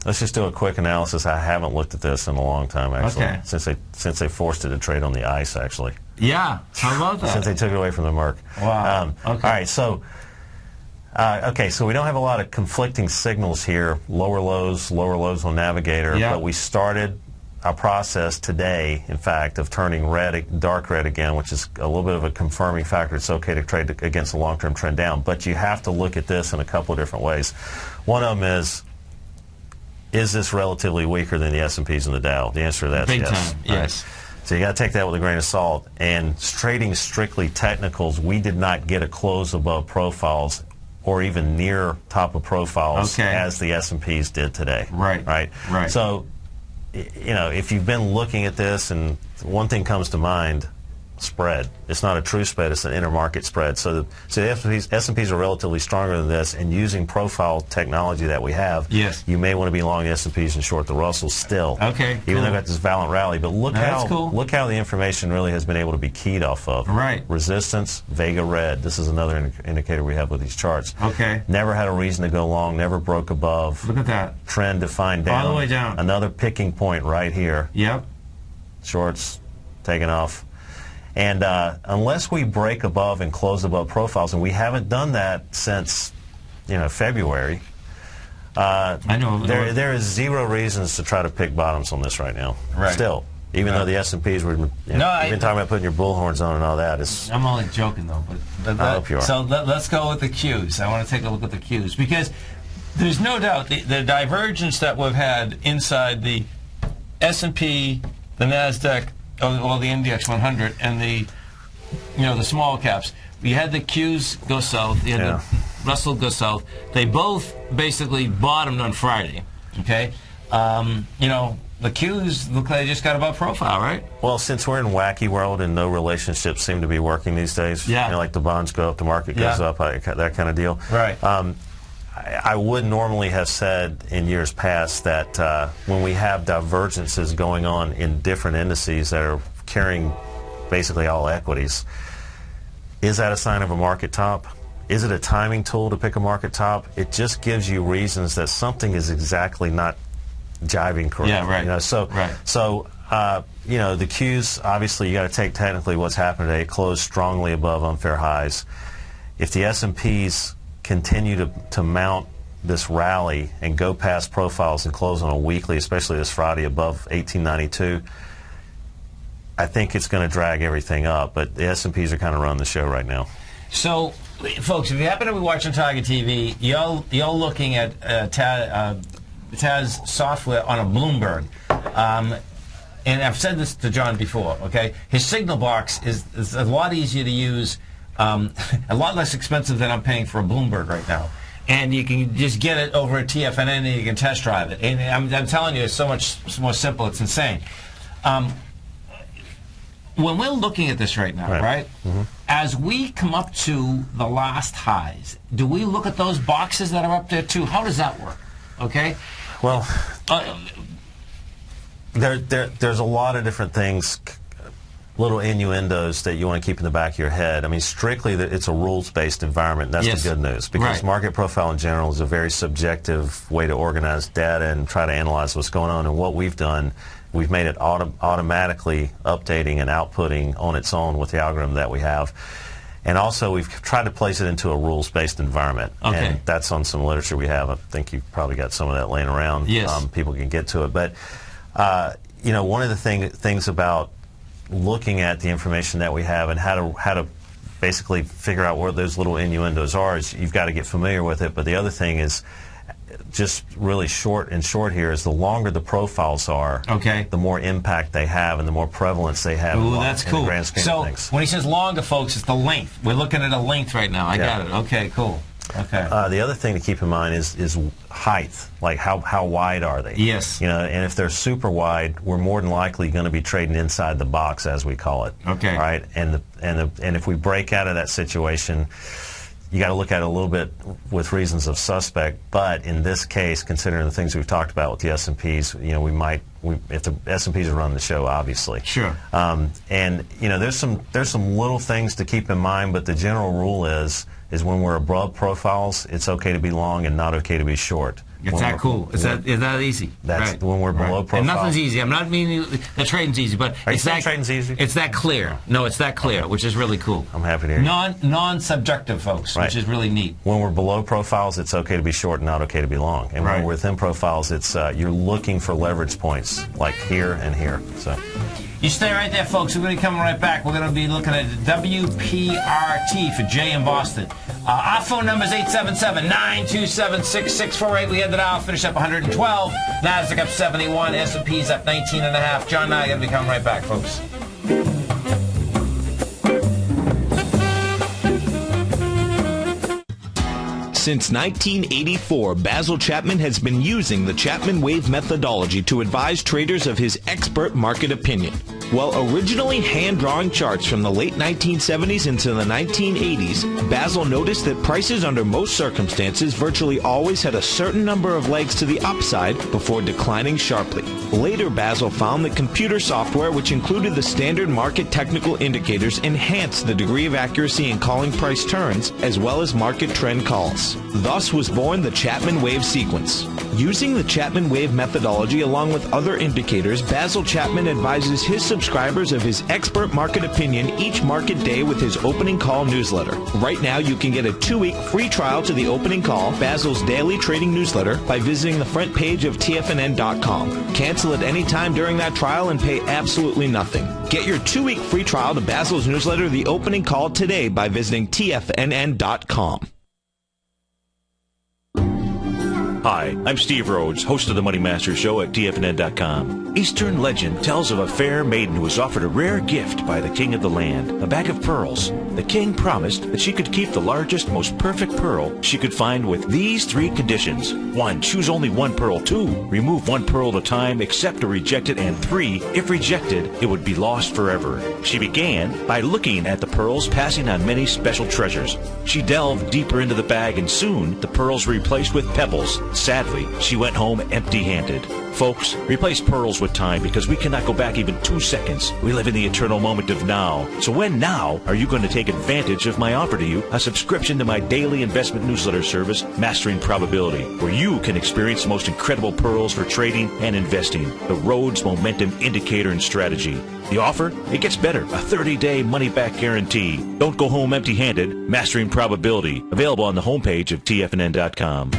Let's just do a quick analysis. I haven't looked at this in a long time, actually. Okay. Since they forced it to trade on the ice, actually. Yeah. How about that? Since they took it away from the Merc. Wow. Okay. All right. So, so we don't have a lot of conflicting signals here. Lower lows on Navigator. Yeah. But we started our process today, in fact, of turning dark red again, which is a little bit of a confirming factor. It's okay to trade against a long-term trend down. But you have to look at this in a couple of different ways. One of them is this relatively weaker than the S&Ps and the Dow? The answer to that is yes. Big time, yes. Right. So you got to take that with a grain of salt. And trading strictly technicals, we did not get a close above profiles or even near top of profiles as the S&Ps did today. Right. So, you know, if you've been looking at this, and one thing comes to mind, spread. It's not a true spread, it's an intermarket spread. So the S&Ps are relatively stronger than this, and using profile technology that we have, you may want to be long the S&Ps and short the Russells still. Even though we got this violent rally. But look look how the information really has been able to be keyed off of. Resistance, Vega red. This is another indicator we have with these charts. Never had a reason to go long, never broke above. Look at that. Trend defined down. All the way down. Another picking point right here. Shorts taking off. And unless we break above and close above profiles, and we haven't done that since, you know, February, there is zero reasons to try to pick bottoms on this right now. Still, even though the S&Ps were, you've been talking about putting your bullhorns on and all that. I'm only joking though, but I hope you are. So let's go with the Qs. I want to take a look at the Qs because there's no doubt the divergence that we've had inside the S&P, the NASDAQ, or the Index 100, and the small caps. You had the Qs go south. You had the Russell go south. They both basically bottomed on Friday. You know, the Qs look like they just got above profile, right? Well, since we're in wacky world and no relationships seem to be working these days, you know, like the bonds go up, the market goes up, that kind of deal. I would normally have said in years past that when we have divergences going on in different indices that are carrying basically all equities, is that a sign of a market top? Is it a timing tool to pick a market top? It just gives you reasons that something is exactly not jiving correctly. You know, so you know, the Qs, obviously you got to take technically what's happened today. It closed strongly above unfair highs. If the S&Ps continue to mount this rally and go past profiles and close on a weekly, especially this Friday, above 1892, I think it's going to drag everything up. But the S&Ps are kind of running the show right now. So, folks, if you happen to be watching Tiger TV, you're looking at Taz software on a Bloomberg. And I've said this to John before, okay? His signal box is a lot easier to use, a lot less expensive than I'm paying for a Bloomberg right now. And you can just get it over at TFNN and you can test drive it. And I'm telling you, it's so much more simple, it's insane. When we're looking at this right now, right? As we come up to the last highs, do we look at those boxes that are up there too? How does that work? Okay? Well, there's a lot of different things, little innuendos that you want to keep in the back of your head. I mean, strictly, it's a rules-based environment. That's the good news, because market profile in general is a very subjective way to organize data and try to analyze what's going on. And what we've done, we've made it automatically updating and outputting on its own with the algorithm that we have. And also, we've tried to place it into a rules-based environment. And that's on some literature we have. I think you've probably got some of that laying around. People can get to it. But, you know, one of the things about looking at the information that we have and how to basically figure out where those little innuendos are is you've got to get familiar with it. But the other thing is, just really short here, is the longer the profiles are, the more impact they have and the more prevalence they have. Ooh, that's cool. In the grand scheme of things. When he says longer, folks, it's the length. We're looking at a length right now. I got it. Okay, cool. Okay. The other thing to keep in mind is height. Like how wide are they? Yes. You know, and if they're super wide, we're more than likely going to be trading inside the box, as we call it. Okay. Right. And if we break out of that situation, you got to look at it a little bit with reasons of suspect. But in this case, considering the things we've talked about with the S&Ps, you know, if the S&Ps are running the show, obviously. Sure. And you know, there's some little things to keep in mind, but the general rule is when we're above profiles, it's okay to be long and not okay to be short. It's that cool. Is that easy? That's when we're below profile. And nothing's easy. I'm not meaning the trading's easy, but it's that trading's easy. It's that clear. No, it's that clear, which is really cool. I'm happy to hear. Non-subjective, folks, which is really neat. When we're below profiles, it's okay to be short and not okay to be long. And when we're within profiles, it's you're looking for leverage points like here and here. So. You stay right there, folks. We're going to be coming right back. We're going to be looking at WPRT for Jay in Boston. Our phone number is 877-927-6648. We head to now, finish up 112. NASDAQ up 71. S&P's up 19.5. John and I are going to be coming right back, folks. Since 1984, Basil Chapman has been using the Chapman Wave methodology to advise traders of his expert market opinion. While originally hand-drawing charts from the late 1970s into the 1980s, Basil noticed that prices under most circumstances virtually always had a certain number of legs to the upside before declining sharply. Later, Basil found that computer software, which included the standard market technical indicators, enhanced the degree of accuracy in calling price turns as well as market trend calls. Thus was born the Chapman Wave sequence. Using the Chapman Wave methodology along with other indicators, Basil Chapman advises his subscribers of his expert market opinion each market day with his opening call newsletter. Right now, you can get a 2-week free trial to the opening call, Basil's daily trading newsletter, by visiting the front page of TFNN.com. Cancel at any time during that trial and pay absolutely nothing. Get your 2-week free trial to Basil's newsletter, The Opening Call, today by visiting TFNN.com. Hi, I'm Steve Rhodes, host of the Money Master Show at TFNN.com. Eastern legend tells of a fair maiden who was offered a rare gift by the king of the land, a bag of pearls. The king promised that she could keep the largest, most perfect pearl she could find with these 3 conditions. 1, choose only 1 pearl. 2, remove 1 pearl at a time, accept or reject it. And 3, if rejected, it would be lost forever. She began by looking at the pearls, passing on many special treasures. She delved deeper into the bag, and soon the pearls were replaced with pebbles. Sadly, she went home empty-handed. Folks, replace pearls with time, because we cannot go back even 2 seconds. We live in the eternal moment of now. So when now are you going to take advantage of my offer to you, a subscription to my daily investment newsletter service, Mastering Probability, where you can experience the most incredible pearls for trading and investing, the Rhodes Momentum Indicator and Strategy. The offer? It gets better. A 30-day money-back guarantee. Don't go home empty-handed. Mastering Probability. Available on the homepage of TFNN.com.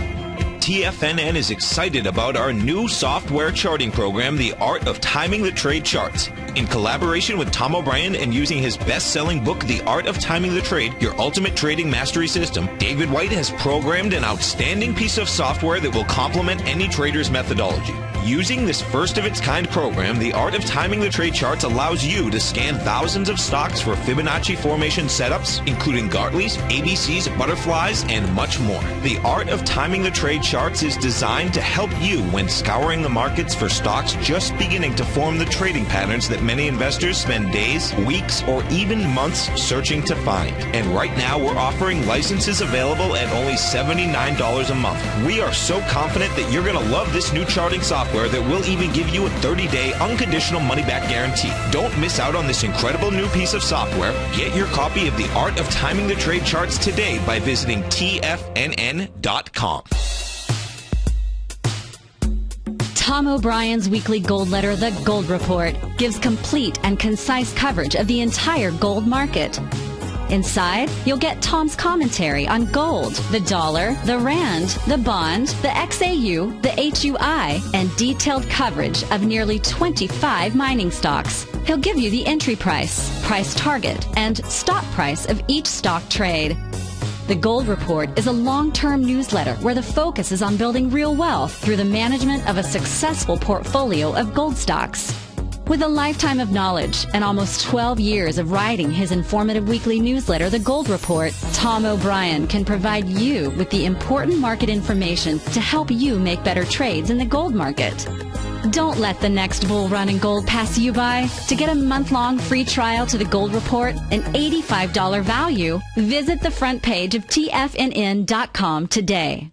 TFNN is excited about our new software charting program, The Art of Timing the Trade Charts. In collaboration with Tom O'Brien and using his best-selling book, The Art of Timing the Trade, Your Ultimate Trading Mastery System, David White has programmed an outstanding piece of software that will complement any trader's methodology. Using this first-of-its-kind program, The Art of Timing the Trade Charts allows you to scan thousands of stocks for Fibonacci formation setups, including Gartley's, ABC's, butterflies, and much more. The Art of Timing the Trade Charts is designed to help you when scouring the markets for stocks just beginning to form the trading patterns that many investors spend days, weeks, or even months searching to find. And right now, we're offering licenses available at only $79 a month. We are so confident that you're going to love this new charting software that will even give you a 30-day unconditional money-back guarantee. Don't miss out on this incredible new piece of software. Get your copy of The Art of Timing the Trade Charts today by visiting TFNN.com. Tom O'Brien's weekly gold letter, The Gold Report, gives complete and concise coverage of the entire gold market. Inside, you'll get Tom's commentary on gold, the dollar, the rand, the bond, the XAU, the HUI, and detailed coverage of nearly 25 mining stocks. He'll give you the entry price, price target, and stop price of each stock trade. The Gold Report is a long-term newsletter where the focus is on building real wealth through the management of a successful portfolio of gold stocks. With a lifetime of knowledge and almost 12 years of writing his informative weekly newsletter, The Gold Report, Tom O'Brien can provide you with the important market information to help you make better trades in the gold market. Don't let the next bull run in gold pass you by. To get a month-long free trial to The Gold Report, an $85 value, visit the front page of TFNN.com today.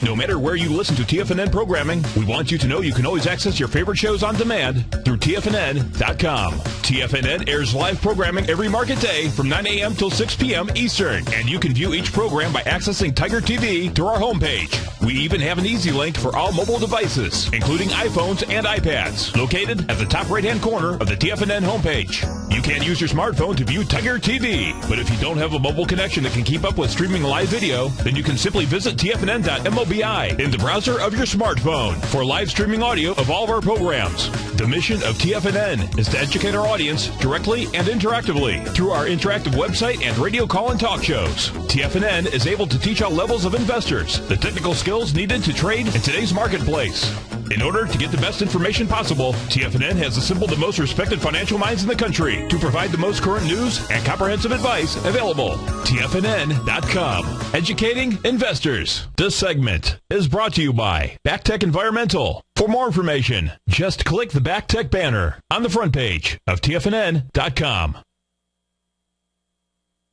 No matter where you listen to TFNN programming, we want you to know you can always access your favorite shows on demand through TFNN.com. TFNN airs live programming every market day from 9 a.m. till 6 p.m. Eastern, and you can view each program by accessing Tiger TV through our homepage. We even have an easy link for all mobile devices, including iPhones and iPads, located at the top right-hand corner of the TFNN homepage. You can use your smartphone to view Tiger TV, but if you don't have a mobile connection that can keep up with streaming live video, then you can simply visit TFNN.mobi in the browser of your smartphone for live streaming audio of all of our programs. The mission of TFNN is to educate our audience directly and interactively through our interactive website and radio call and talk shows. TFNN is able to teach all levels of investors the technical skills needed to trade in today's marketplace. In order to get the best information possible, TFNN has assembled the most respected financial minds in the country to provide the most current news and comprehensive advice available. TFNN.com. Educating investors. This segment is brought to you by BackTech Environmental. For more information, just click the BackTech banner on the front page of TFNN.com.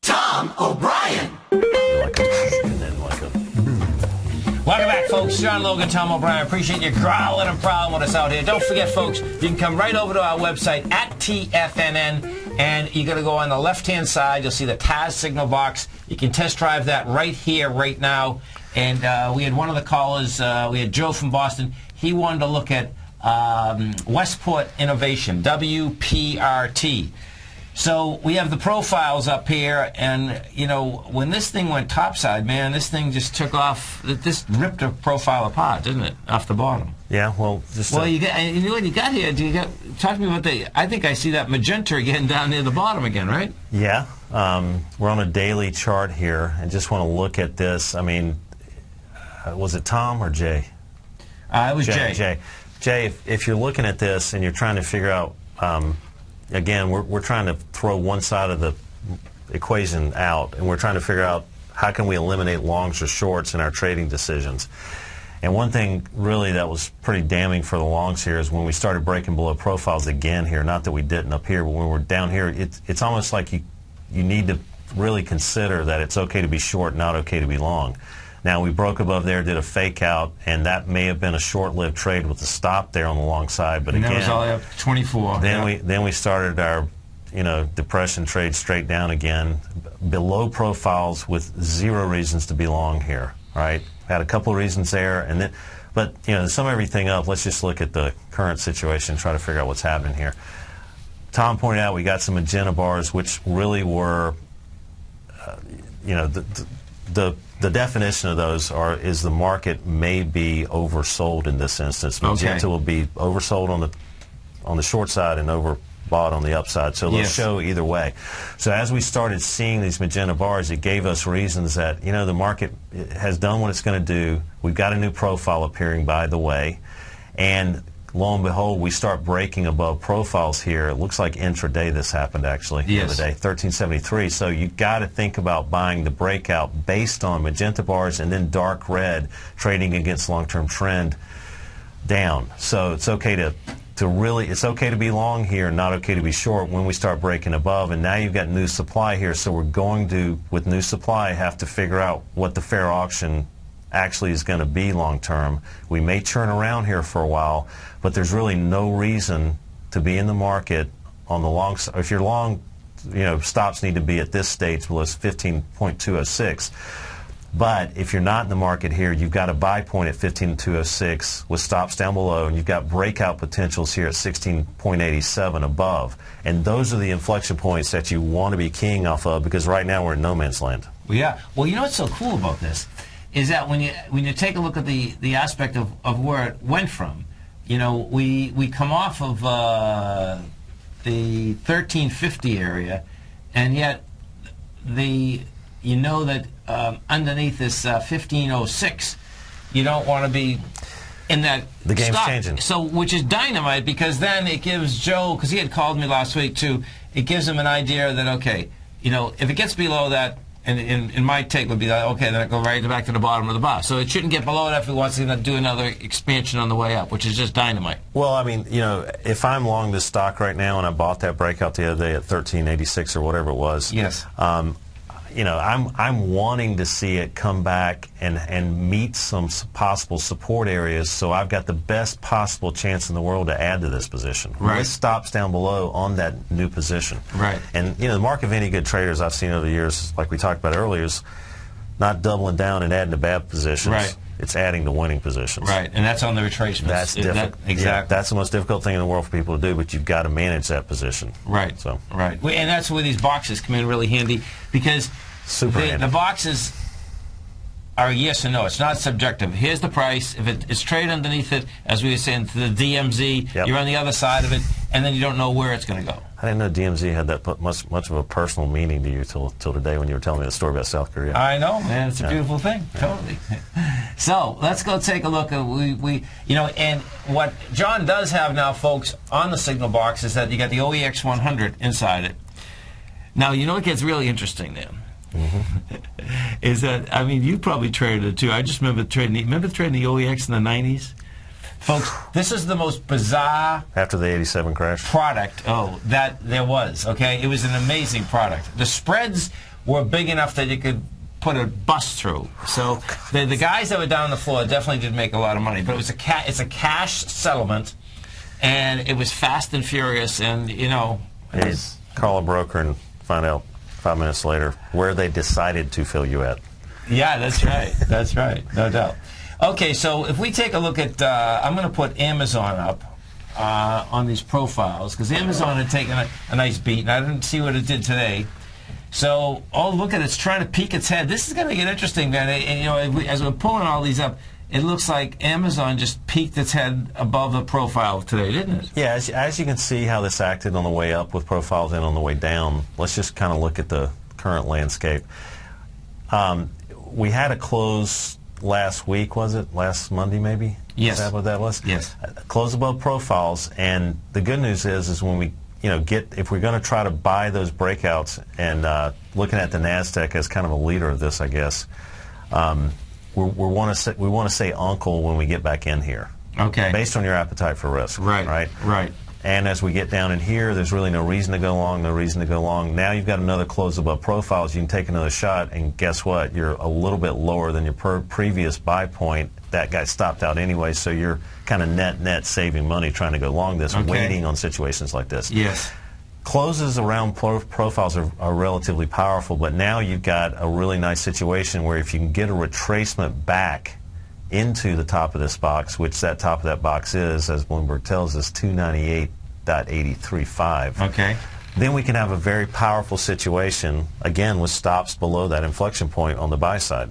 Tom O'Brien. Welcome back, folks. John Logan, Tom O'Brien. Appreciate you growling and prowling with us out here. Don't forget, folks, you can come right over to our website at TFNN, and you're going to go on the left-hand side. You'll see the TAS signal box. You can test drive that right here, right now. And we had one of the callers, we had Joe from Boston. He wanted to look at Westport Innovation, WPRT. So we have the profiles up here, and, you know, when this thing went topside, man, this thing just took off. This ripped a profile apart, didn't it, off the bottom? Yeah, well, just... Well, you know what you got here? Talk to me about I think I see that magenta again down near the bottom again, right? Yeah. We're on a daily chart here, and just want to look at this. I mean, was it Tom or Jay? It was Jay. Jay, if you're looking at this and you're trying to figure out... again, we're trying to throw one side of the equation out, and we're trying to figure out how can we eliminate longs or shorts in our trading decisions. And one thing really that was pretty damning for the longs here is when we started breaking below profiles again here, not that we didn't up here, but when we're down here, it's almost like you need to really consider that it's okay to be short, not okay to be long. Now, we broke above there, did a fake out, and that may have been a short-lived trade with the stop there on the long side. But and again, that was all the way up to 24. Then we started our, depression trade straight down again, below profiles with zero reasons to be long here. Right? Had a couple of reasons there, and then, but to sum everything up, let's just look at the current situation and try to figure out what's happening here. Tom pointed out we got some magenta bars, which really were, the definition of those is the market may be oversold in this instance. Magenta will be oversold on the short side and overbought on the upside. So they'll show either way. So as we started seeing these magenta bars, it gave us reasons that the market has done what it's going to do. We've got a new profile appearing, by the way, and lo and behold, we start breaking above profiles here. It looks like intraday this happened, actually, the other day, 1373. So you've got to think about buying the breakout based on magenta bars and then dark red trading against long-term trend down. So it's okay it's okay to be long here, not okay to be short when we start breaking above. And now you've got new supply here, so we're going to, with new supply, have to figure out what the fair auction actually is going to be long term. We may churn around here for a while, but there's really no reason to be in the market on the long side. If you're long, stops need to be at this stage below 15.206. But if you're not in the market here, you've got a buy point at 15.206 with stops down below, and you've got breakout potentials here at 16.87 above. And those are the inflection points that you want to be keying off of, because right now we're in no man's land. Yeah. Well, you know what's so cool about this is that when you take a look at the aspect of where it went from, we come off of the 1350 area, and yet that underneath this 1506, you don't want to be in that. The game's changing. So, which is dynamite, because then it gives Joe, because he had called me last week too, it gives him an idea that, okay, if it gets below that, and in my take would be that, okay, then it go right back to the bottom of the bar. So it shouldn't get below that if it wants to do another expansion on the way up, which is just dynamite. Well, I mean, if I'm long this stock right now and I bought that breakout the other day at 1386 or whatever it was, yes. I'm wanting to see it come back and meet some possible support areas, so I've got the best possible chance in the world to add to this position. Right. With stops down below on that new position. Right. And the mark of any good traders I've seen over the years, like we talked about earlier, is not doubling down and adding to bad positions. Right. It's adding to winning positions. Right, and that's on the retracements. That's difficult. Exactly. Yeah, that's the most difficult thing in the world for people to do, but you've got to manage that position. Right. So. Right. And that's where these boxes come in really handy, because the boxes are yes and no. It's not subjective. Here's the price. If it's traded underneath it, as we were saying, to the DMZ, you're on the other side of it. and then you don't know where it's going to go. I didn't know DMZ had that much of a personal meaning to you till today when you were telling me the story about South Korea. I know, man. It's a beautiful thing. Totally. So let's go take a look at and what John does have now, folks, on the signal box is that you got the OEX 100 inside it. Now, you know what gets really interesting there? Is that, I mean, you probably traded it too. I just remember trading the OEX in the 90s? Folks, this is the most bizarre... After the 87 crash? ...product, that there was, okay? It was an amazing product. The spreads were big enough that you could put a bus through. So the guys that were down on the floor definitely did make a lot of money. But it was it's a cash settlement, and it was fast and furious, and, Call a broker and find out 5 minutes later where they decided to fill you at. Yeah, that's right. That's right. No doubt. Okay, so if we take a look at, I'm going to put Amazon up on these profiles, because Amazon had taken a nice beat, and I didn't see what it did today. So, look at it. It's trying to peek its head. This is going to get interesting, man. And, as we're pulling all these up, it looks like Amazon just peeked its head above the profile today, didn't it? Yeah, as you can see how this acted on the way up with profiles and on the way down, let's just kind of look at the current landscape. We had a close last week, was it? Last Monday, maybe? Yes. Is that what that was? Yes. Close above profiles, and the good news is when we, if we're going to try to buy those breakouts, and looking at the NASDAQ as kind of a leader of this, I guess, we want to say uncle when we get back in here. Okay. Based on your appetite for risk. Right. And as we get down in here, there's really no reason to go long, no reason to go long. Now you've got another close above profiles. You can take another shot, and guess what? You're a little bit lower than your previous buy point. That guy stopped out anyway, so you're kind of net saving money trying to go long this, waiting on situations like this. Yes. Closes around profiles are relatively powerful, but now you've got a really nice situation where if you can get a retracement back into the top of this box, which that top of that box is, as Bloomberg tells us, 298.835. Okay. Then we can have a very powerful situation, again, with stops below that inflection point on the buy side.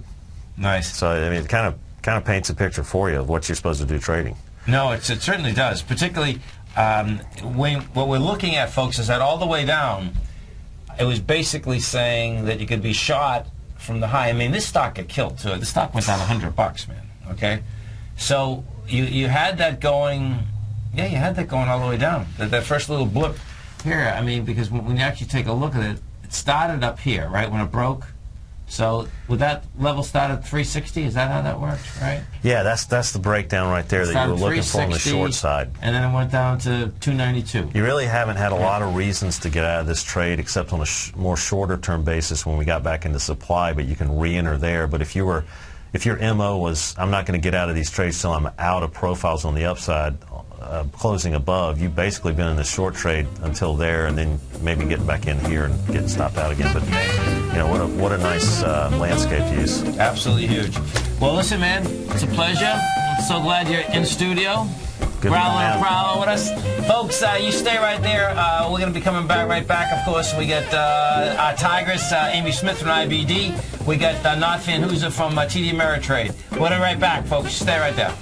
Nice. So, I mean, it kind of paints a picture for you of what you're supposed to do trading. No, it certainly does, particularly what we're looking at, folks, is that all the way down, it was basically saying that you could be shot from the high. I mean, this stock got killed, too. The stock went down $100, man. Okay, so you had that going, you had that going all the way down. That first little blip here. I mean, because when you actually take a look at it, it started up here, right, when it broke. So would that level start at 360? Is that how that works, right? Yeah, that's the breakdown right there that you were looking for on the short side. And then it went down to 292. You really haven't had a lot of reasons to get out of this trade except on a more shorter term basis when we got back into supply, but you can re-enter there. But if your MO was, I'm not going to get out of these trades till I'm out of profiles on the upside, closing above, you've basically been in the short trade until there, and then maybe getting back in here and getting stopped out again. But what a nice landscape to use. Absolutely huge. Well, listen, man, it's a pleasure. I'm so glad you're in studio. Growling and prowling with us. Folks, you stay right there. We're going to be coming right back. Of course, we got our Tigers, Amy Smith from IBD. We got Not Van Hooser from TD Ameritrade. We'll be right back, folks. Stay right there.